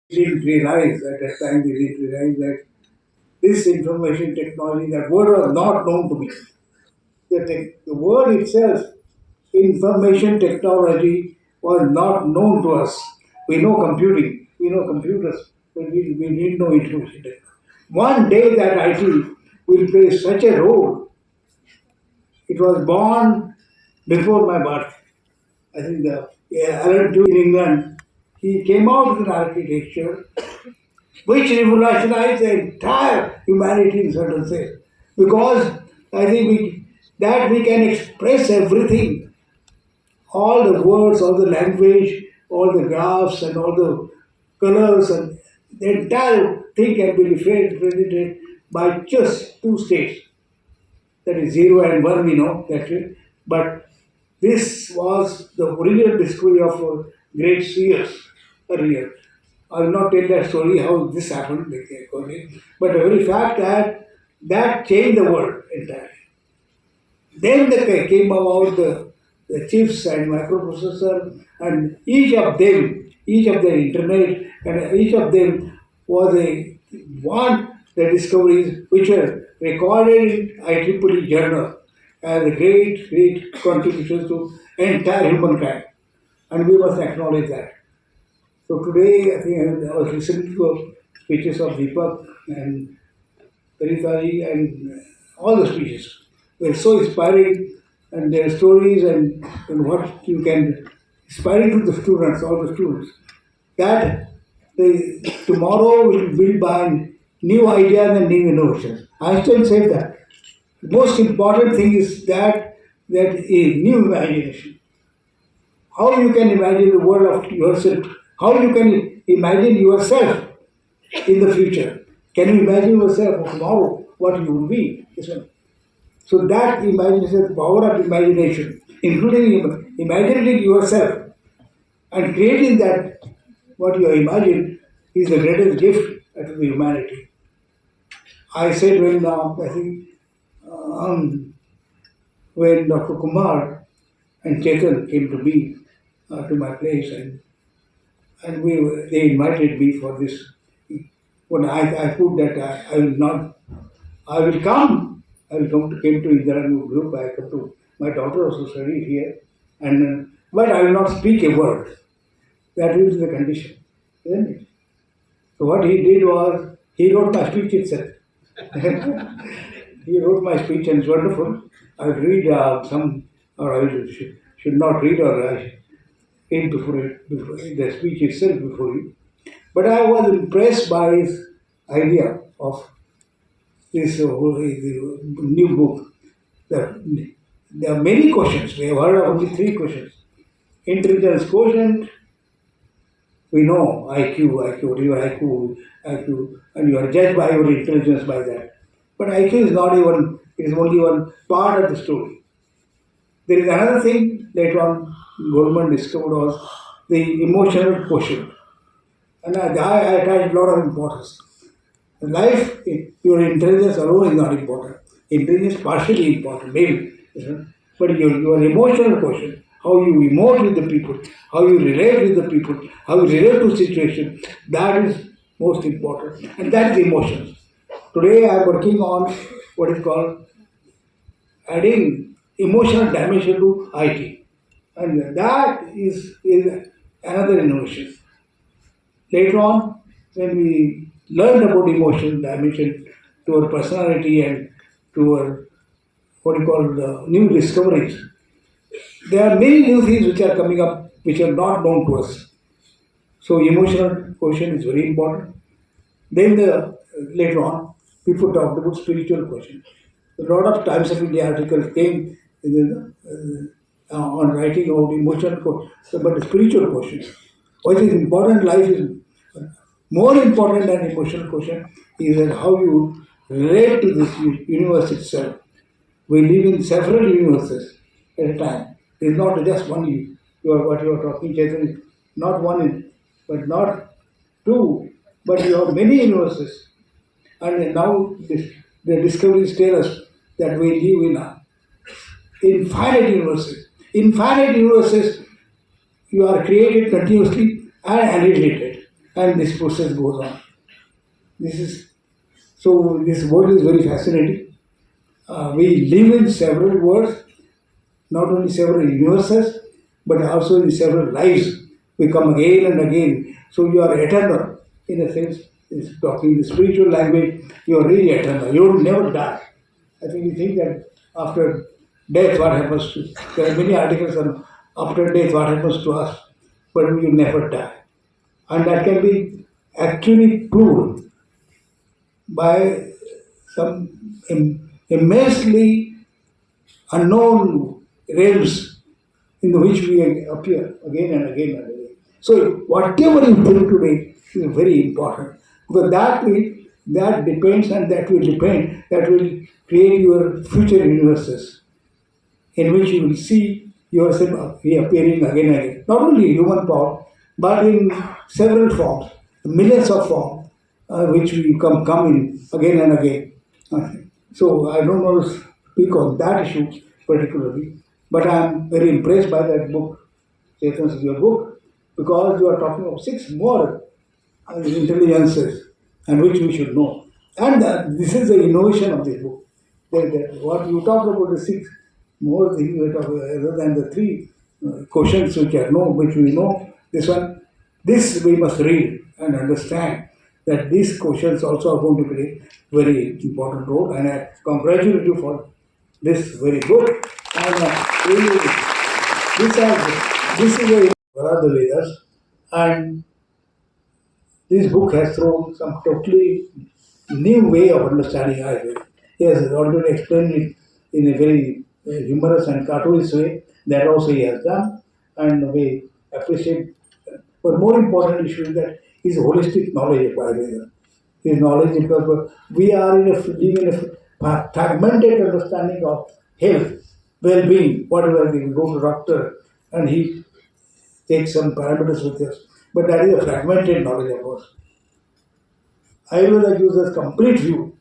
didn't realize at that time, we didn't realize that this information technology, that word was not known to me. The word itself, information technology, was not known to us. We know computing, we know computers, but we didn't know information technology. One day that IT will play such a role. It was born before my birth. I think Alan Turing in England, he came out with an architecture which revolutionized the entire humanity in certain sense. Because I think we can express everything, all the words, all the language, all the graphs and all the colors and the entire thing can be represented by just two states. That is 0 and 1, we know that way. But this was the original discovery of great seers earlier. I will not tell that story how this happened, but the very fact that changed the world entirely. Then came about the chips and microprocessor, and each of their internet, and each of them was a one the discoveries which were recorded in IEEE journal as a great contributions to entire humankind, and we must acknowledge that. So today, I think I was listening to speeches of Deepak and Karitari and all the speeches were so inspiring, and their stories and what you can inspiring to the students, all the students, that tomorrow will be built by new ideas and new innovations. Einstein said that. The most important thing is that a new imagination. How you can imagine the world of yourself? How you can imagine yourself in the future? Can you imagine yourself of tomorrow what you will be? So that imagination, power of imagination, including imagining yourself and creating that what you imagine is the greatest gift to the humanity. I said when I think when Dr. Kumar and Chetan came to me to my place and they invited me for this. When I put that I will not, I will come. I will come to came to Indiranu group. I come to my daughter also studied here, and but I will not speak a word. That is the condition, isn't it? So what he did was he wrote my speech itself. He wrote my speech and it's wonderful. I will read some, or should not read, or I came before the speech itself before you. But I was impressed by his idea of this new book. There are many questions. We have heard of only three questions. Intelligence quotient, we know IQ, what is your IQ, and you are judged by your intelligence by that. But IQ is not even, it is only one part of the story. There is another thing later on Goldman discovered was the emotional quotient. And I attach a lot of importance. In life, your intelligence alone is not important. Intelligence is partially important, maybe. But your emotional quotient, how you emote with the people, how you relate with the people, how you relate to situation, that is most important. And that is emotions. Today I am working on what is called adding emotional dimension to IT. And that is another innovation. Later on, when we learn about emotional dimension to our personality and to our what you call the new discoveries, there are many new things which are coming up which are not known to us. So emotional quotient is very important. Then later on, people talked about spiritual quotient. A lot of Times of India articles came on writing about emotional quotient, but the spiritual quotient. What is important in life is more important than emotional quotient is that how you relate to this universe itself. We live in several universes at a time. There is not just one what you are talking, Chetan, not one, but not two, but you have many universes. And now the discoveries tell us that we live in infinite universes. Infinite universes, you are created continuously and annihilated. and this process goes on. This is so. This world is very fascinating. We live in several worlds, not only several universes, but also in several lives. We come again and again. So you are eternal in a sense. It's talking the spiritual language, you are really eternal. You will never die. I think we think that after death, what happens to there are many articles on after death, what happens to us, but we will never die. And that can be actually proved by some immensely unknown realms in which we appear again and again and again. So whatever you think today is very important because that depends and that will create your future universes in which you will see yourself reappearing again and again. Not only in human form, but in several forms, millions of forms, which will come in again and again. So I don't want to speak on that issue particularly, but I am very impressed by that book, Chetan's your book, because you are talking of six more intelligences and which we should know. And this is the innovation of this book. What you talk about the six more things we talk about, other than the three questions which are known, which we know. This we must read and understand that these questions also are going to play very important role. And I congratulate you for this very good. And really, this is a the Vedas, and this book has thrown some totally new way of understanding Ayurveda. He has already explained it in a very humorous and cartoonish way. That also he has done, and we appreciate. But more important issue is that his holistic knowledge of Ayurveda. His knowledge because we are live in a fragmented understanding of health, well-being, whatever. We go to doctor and he takes some parameters with us, but that is a fragmented knowledge of course. Ayurveda gives us complete view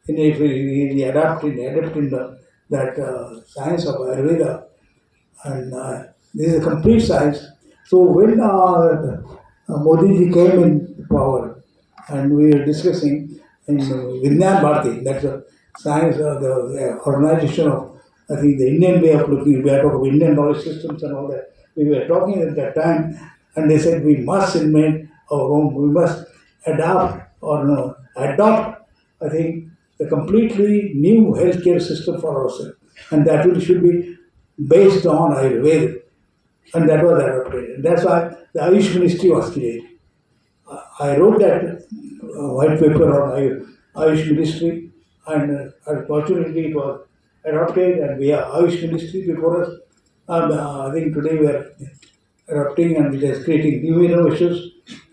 in if we adapt in that science of Ayurveda, and this is a complete science. So when Modi ji came in power, and we were discussing in Vijnan Bharati, that's a science, the organization of I think the Indian way of looking, we are talking about Indian knowledge systems and all that. We were talking at that time, and they said we must invent our own, we must adapt or no, adopt, I think, a completely new healthcare system for ourselves. And that will, should be based on Ayurveda. And that was adopted. And that's why the Ayush Ministry was created. I wrote that white paper on Ayush Ministry, and unfortunately it was adopted, and we have Ayush Ministry before us. And I think today we are adopting and we are creating new innovations,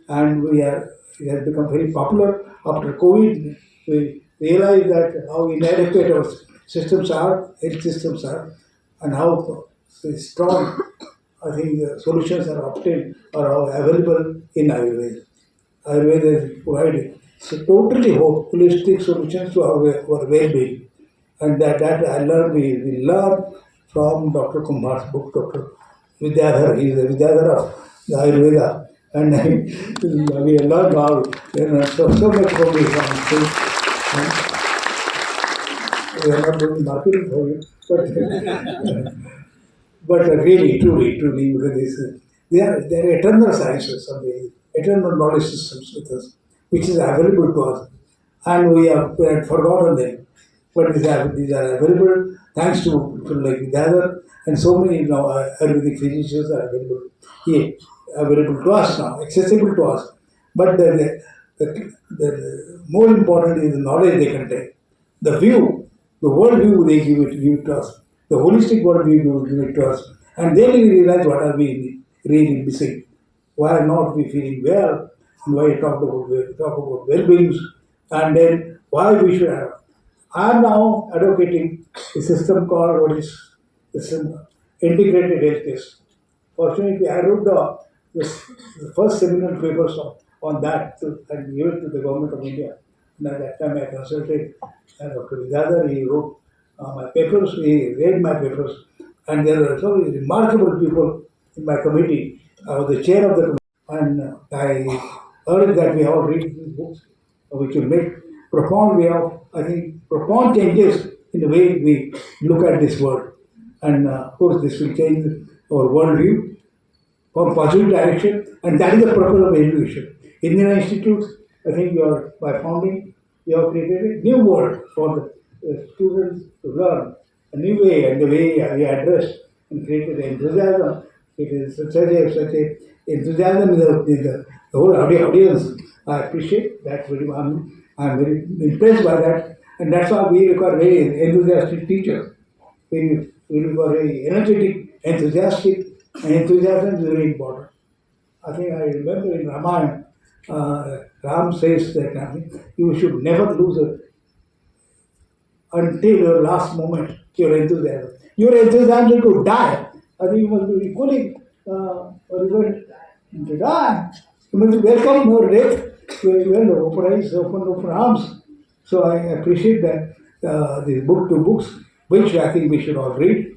and it has become very popular. After COVID, we realize that how inadequate our systems are, health systems are, and how strong I think solutions are obtained or are available in Ayurveda. Ayurveda is providing so totally holistic solutions to our well-being. And that I learned, we learn from Dr. Kumar's book, Dr. Vidyadhar. He is the Vidyadhar of the Ayurveda. And we learned how, so much from this. We are not doing marketing for you, but really, truly, because they are eternal sciences of the eternal knowledge systems with us, which is available to us, and we had forgotten them. But these are available thanks to people like Vidyadhar, and so many Ayurvedic physicians are available here, available to us now, accessible to us. But the more important is the knowledge they contain, the view, the world view they give to us, the holistic world view give it to us, and then we realize what are we really missing. Why are not we feeling well? And why talk about well-beings, and then why we should have. I am now advocating a system called what is system integrated healthcare. Fortunately, I wrote the first seminal papers on that and gave it to the government of India. And at that time, I consulted Dr. Vidyadhar. He wrote my papers. He read my papers, and there were so remarkable people in my committee. I was the chair of the committee, and urge that we all read these books, which will make profound way of, I think, profound changes in the way we look at this world. And of course, this will change our worldview for positive direction, and that is the purpose of education. Indian Institute, I think you are, by founding, you have created a new world for the students to learn, a new way, and the way we address and created enthusiasm. It is such a enthusiasm in the whole audience. I appreciate that very much. I'm very impressed by that, and that's why we require very enthusiastic teachers. We require very energetic, enthusiastic, and enthusiasm is very important. I think I remember in Ramayana, Ram says that you should never lose it until your last moment, your enthusiasm. Your enthusiasm to die. I think you must be equally resolved to die. You must welcome your death well, open eyes, open arms. So I appreciate that these two books, which I think we should all read.